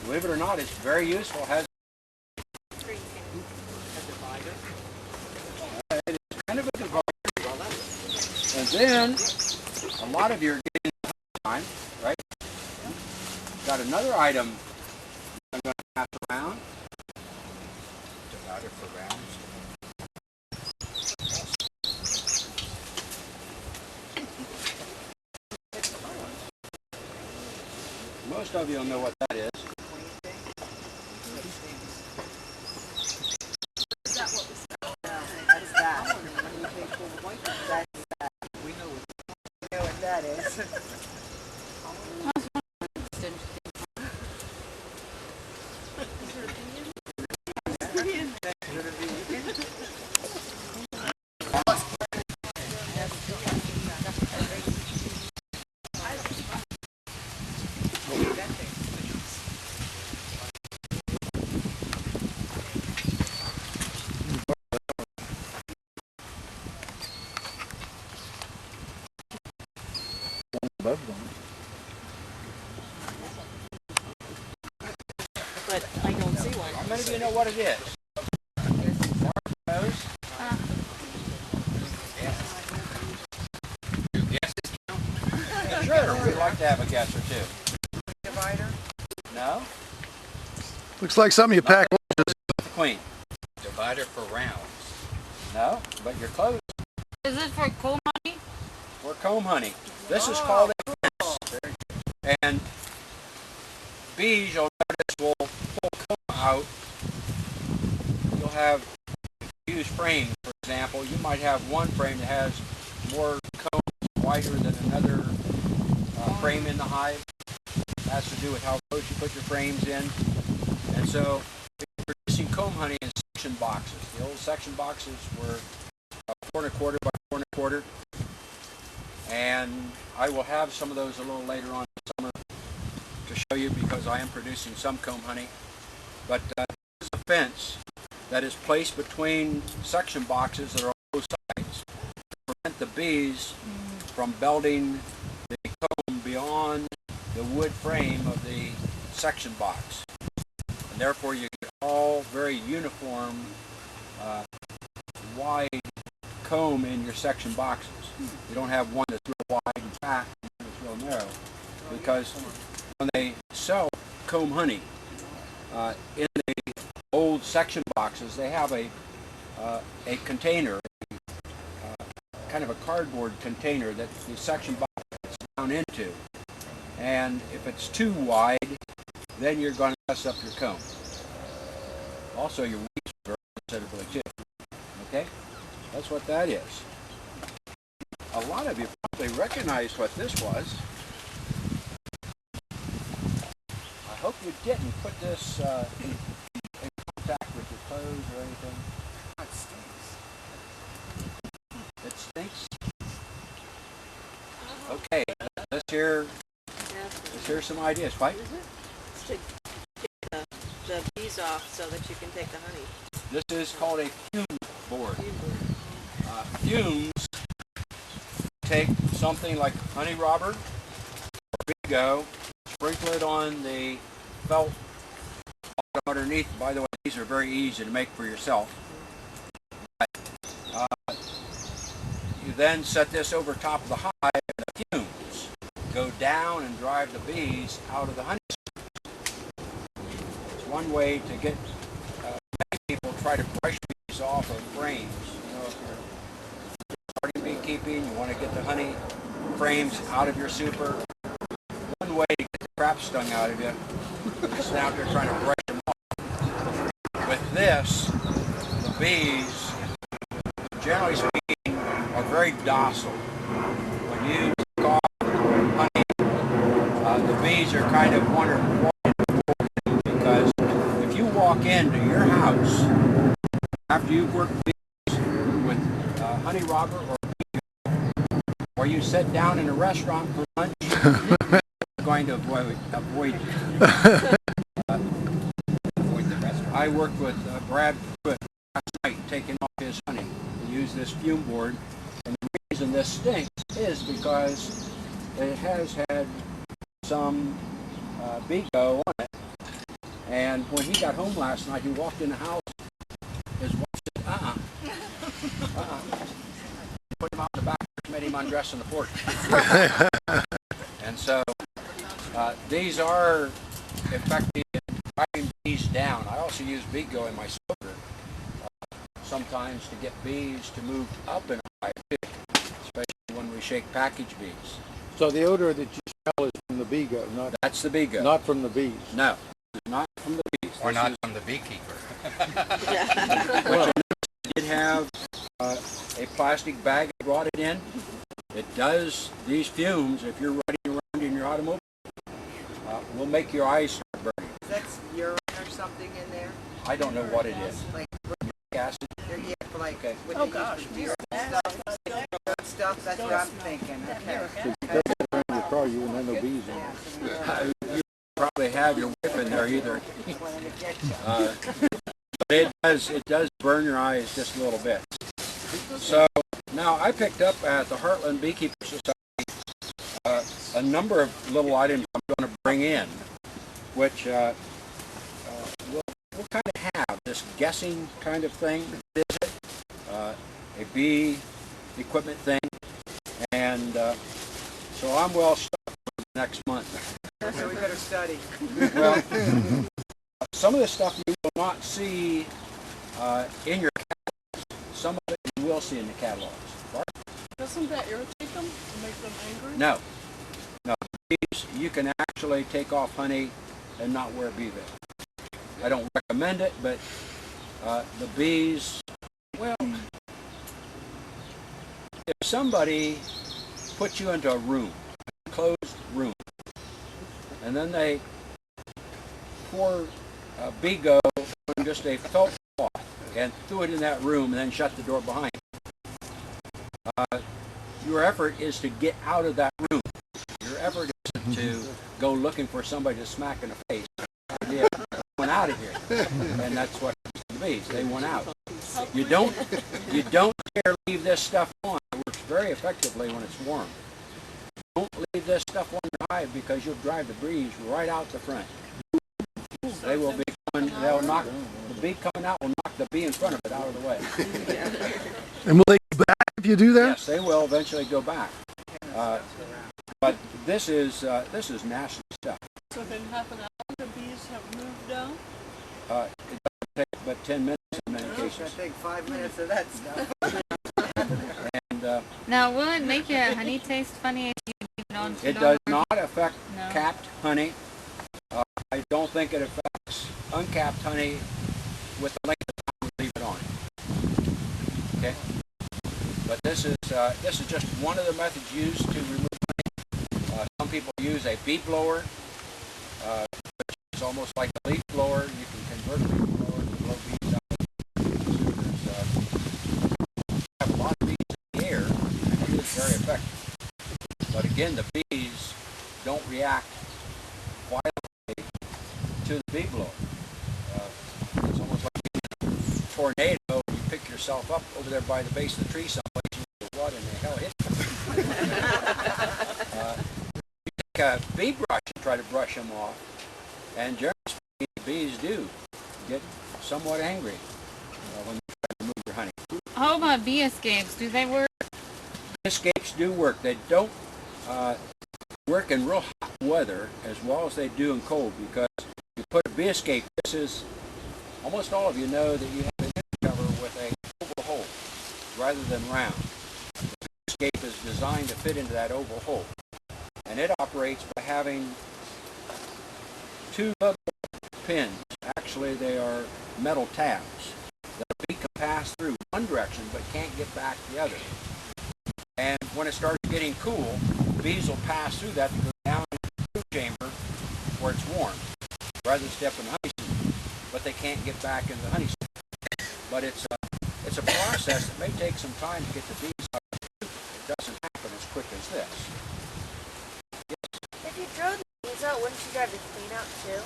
believe it or not, it's very useful. It has it is kind of a divider. And then, a lot of you are getting time, right? Got another item I'm going to pass around. Divider for rounds. Most of you will know what that is. That's that. We know what that is. Above them. But I don't see one. How many of you know what it is? Knows? Do guesses count? Sure, we'd like to have a guess or two. Divider? No? Looks like something you pack. Queen. Divider for rounds. No, but you're close. Is it for comb honey? Or comb honey. This is called a fence. And bees, you'll notice, will pull comb out. You'll have used frames, for example. You might have one frame that has more comb wider than another frame in the hive. It has to do with how close you put your frames in. And so you're producing comb honey in section boxes. The old section boxes were 4 1/4 by 4 1/4. And I will have some of those a little later on in the summer to show you because I am producing some comb honey. But this is a fence that is placed between section boxes that are on both sides to prevent the bees from belting the comb beyond the wood frame of the section box. And therefore you get all very uniform, wide comb in your section boxes. You don't have one that's real wide and fat and one that's real narrow. Because when they sell comb honey in the old section boxes, they have a container, kind of a cardboard container that the section box gets down into. And if it's too wide, then you're going to mess up your comb. Also, your weeds are considerably too. Okay? That's what that is. A lot of you probably recognize what this was. I hope you didn't put this in contact with your clothes or anything. It stinks. It stinks. Okay, let's hear some ideas. Fight. It's to take the bees off so that you can take the honey. This is called a fume board. Fumes take something like honey robber or Bingo, sprinkle it on the felt bottom underneath. By the way, these are very easy to make for yourself. But, you then set this over top of the hive and the fumes go down and drive the bees out of the honey. It's one way to get many people try to brush bees off of frames. You know, if you're starting beekeeping, you want to get the honey frames out of your super. One way to get the crap stung out of you is out there trying to brush them off. With this, the bees, generally speaking, are very docile. When you take off honey, the bees are kind of wondering because if you walk into your house after you've worked bees with honey robber or you sit down in a restaurant for lunch, you're going to avoid the restaurant. I worked with Brad Pruitt last night taking off his honey. We use this fume board, and the reason this stinks is because it has had some Beego on it, And when he got home last night, he walked in the house. His wife said, put him out in the back, made him undress on the porch. And so these are effective in driving bees down. I also use Beego in my smoker sometimes to get bees to move up in a hive too, especially when we shake package bees. So the odor that you smell is from the Beego, That's the Beego. not from the bees. No, not from the bees. Or This not is- from the beekeeper. But you did have a plastic bag I brought it in. It does these fumes, if you're riding around in your automobile, will make your eyes start burning. That's urine or something in there? I don't know what it is. Like, Acid. yeah, for like, Okay. what they use for deer and stuff, that's what I'm thinking, okay. So you take it around your car, you won't have no bees in it. You probably have your wife in there either. When it gets you. But it does burn your eyes just a little bit. So now I picked up at the Heartland Beekeeper Society a number of little items I'm going to bring in, which we'll kind of have this guessing kind of thing. What is it? A bee equipment thing, and so I'm well stocked for the next month. So we better study. Well, some of the stuff you will not see in your catalogs. Some of it you will see in the catalogs. Bart? Doesn't that irritate them and make them angry? No. No. Bees, you can actually take off honey and not wear a bee veil. I don't recommend it, but the bees, well, if somebody puts you into a room, a closed room, and then they pour Beego on just a felt cloth and threw it in that room and then shut the door behind you, your effort is to get out of that room. Your effort isn't to go looking for somebody to smack in the face. Yeah, went out of here, and that's what happens to the bees. They went out. You don't dare leave this stuff on. It works very effectively when it's warm. Don't leave this stuff on your hive because you'll drive the bees right out the front. They will be coming. They'll knock the bee coming out. Will knock the bee in front of it out of the way. And will they go back if you do that? Yes, they will eventually go back. But this is nasty stuff. So within half an hour, the bees have moved down? It doesn't take but 10 minutes in many It's gonna cases. take 5 minutes of that stuff. And Now, will it make your honey taste funny if you leave it on too it long? does not affect No. capped honey. I don't think it affects uncapped honey with the length of time you leave it on. Okay? But this is just one of the methods used to remove honey. Some people use a bee blower, which is almost like a leaf blower. You can convert a leaf blower to blow bees out. Have a lot of bees in the air, and it is very effective. But again, the bees don't react violently to the bee blower. It's almost like a tornado. You pick yourself up over there by the base of the tree someplace, and you go, what in the hell hit you? You take a bee brush and try to brush them off, and generally speaking, the bees do get somewhat angry when you try to remove your honey. How about bee escapes? Do they work? Escapes do work. They don't work in real hot weather as well as they do in cold, because you put a bee escape, this is, almost all of you know that you have an inner cover with a oval hole rather than round. The bee escape is designed to fit into that oval hole, and it operates by having two little pins. Actually, they are metal tabs that a bee can pass through one direction but can't get back the other. And when it starts getting cool, bees will pass through that to go down into the brood chamber where it's warm, rather than step in the honey suit. But they can't get back into the honey suit. But it's a process that may take some time to get the bees out of the coop. It doesn't happen as quick as this. If you throw the bees out, wouldn't you drive the queen out too?